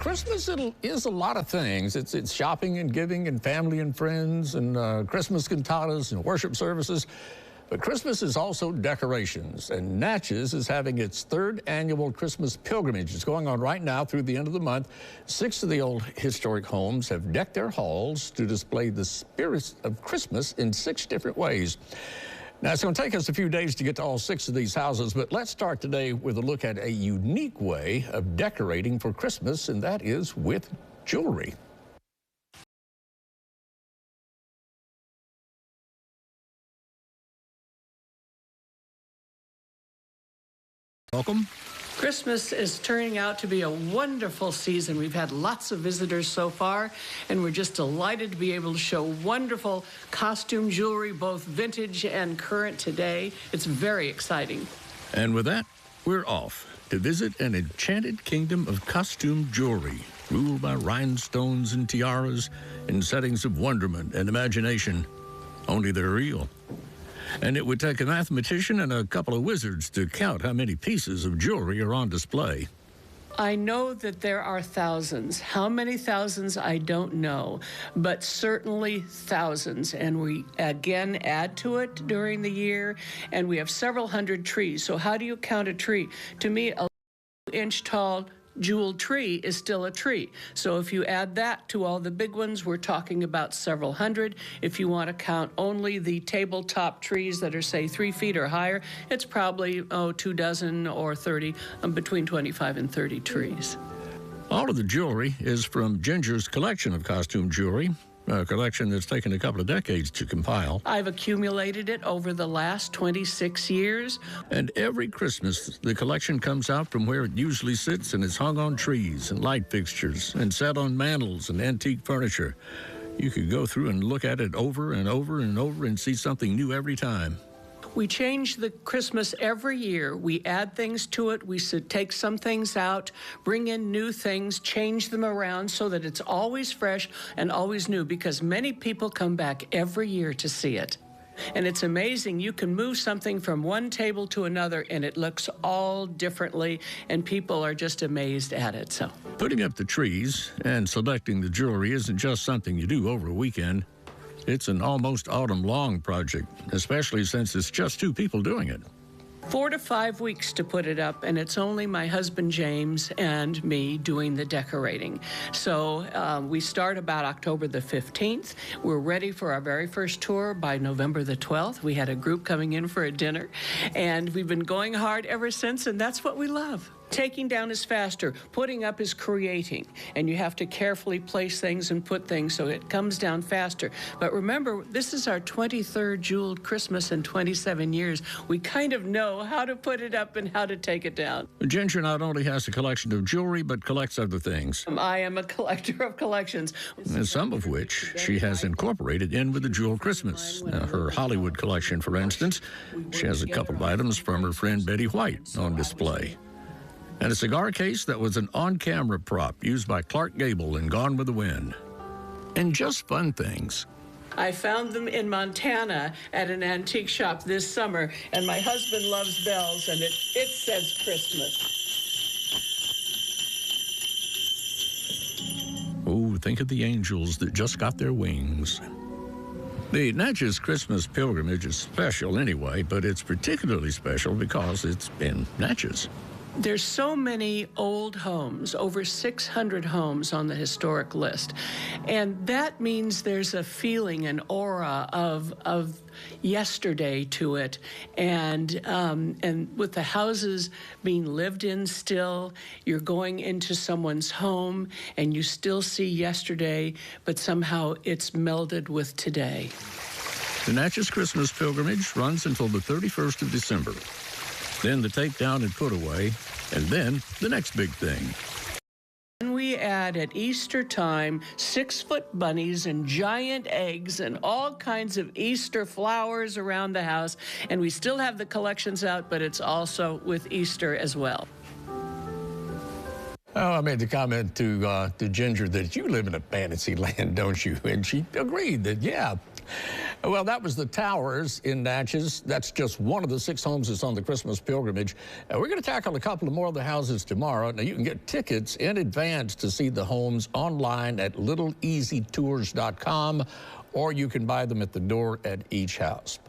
Christmas is a lot of things. It's shopping and giving and family and friends and Christmas cantatas and worship services. But Christmas is also decorations, and Natchez is having its third annual Christmas pilgrimage. It's going on right now through the end of the month. 6 of the old historic homes have decked their halls to display the spirit of Christmas in 6 different ways. Now, it's going to take us a few days to get to all 6 of these houses, but let's start today with a look at a unique way of decorating for Christmas, and that is with jewelry. Welcome. Christmas is turning out to be a wonderful season. We've had lots of visitors so far, and we're just delighted to be able to show wonderful costume jewelry, both vintage and current today. It's very exciting. And with that, we're off to visit an enchanted kingdom of costume jewelry, ruled by rhinestones and tiaras in settings of wonderment and imagination. Only they're real. And it would take a mathematician and a couple of wizards to count how many pieces of jewelry are on display. I know that there are thousands. How many thousands, I don't know, but certainly thousands. And we, again, add to it during the year, and we have several hundred trees. So how do you count a tree? To me, a 2-inch tall jeweled tree is still a tree. So if you add that to all the big ones, we're talking about several hundred. If you want to count only the tabletop trees that are, say, 3 feet or higher, it's probably, 2 dozen or 30, between 25 and 30 trees. All of the jewelry is from Ginger's collection of costume jewelry, a collection that's taken a couple of decades to compile. I've accumulated it over the last 26 years. And every Christmas, the collection comes out from where it usually sits and is hung on trees and light fixtures and set on mantels and antique furniture. You could go through and look at it over and over and over and see something new every time. We change the Christmas every year. We add things to it. We take some things out, bring in new things, change them around so that it's always fresh and always new, because many people come back every year to see it. And it's amazing. You can move something from one table to another and it looks all differently, and people are just amazed at it. So putting up the trees and selecting the jewelry isn't just something you do over a weekend. It's an almost autumn-long project, especially since it's just 2 people doing it. 4 to 5 weeks to put it up, and it's only my husband James and me doing the decorating. So we start about October the 15th. We're ready for our very first tour by November the 12th. We had a group coming in for a dinner, and we've been going hard ever since, and that's what we love. Taking down is faster, putting up is creating, and you have to carefully place things and put things so it comes down faster. But remember, this is our 23rd jeweled Christmas in 27 years. We kind of know how to put it up and how to take it down. Ginger not only has a collection of jewelry, but collects other things. I am a collector of collections. And some of which she has incorporated in with the Jewel Christmas. Now, her Hollywood collection, for instance, she has a couple of items from her friend Betty White on display. And a cigar case that was an on-camera prop used by Clark Gable in Gone with the Wind. And just fun things. I found them in Montana at an antique shop this summer, and my husband loves bells, and it says Christmas. Oh, think of the angels that just got their wings. The Natchez Christmas pilgrimage is special anyway, but it's particularly special because it's in Natchez. There's so many old homes, over 600 homes on the historic list. And that means there's a feeling, an aura of yesterday to it. And with the houses being lived in still, you're going into someone's home and you still see yesterday, but somehow it's melded with today. The Natchez Christmas pilgrimage runs until the 31st of December. Then the takedown and put away, and then the next big thing. And we add at Easter time 6-foot bunnies and giant eggs and all kinds of Easter flowers around the house. And we still have the collections out, but it's also with Easter as well. Oh, I made the comment to Ginger that you live in a fantasy land, don't you? And she agreed that, yeah, Well, that was the Towers in Natchez. That's just one of the 6 homes that's on the Christmas pilgrimage. We're going to tackle a couple of more of the houses tomorrow. Now, you can get tickets in advance to see the homes online at littleeasytours.com, or you can buy them at the door at each house.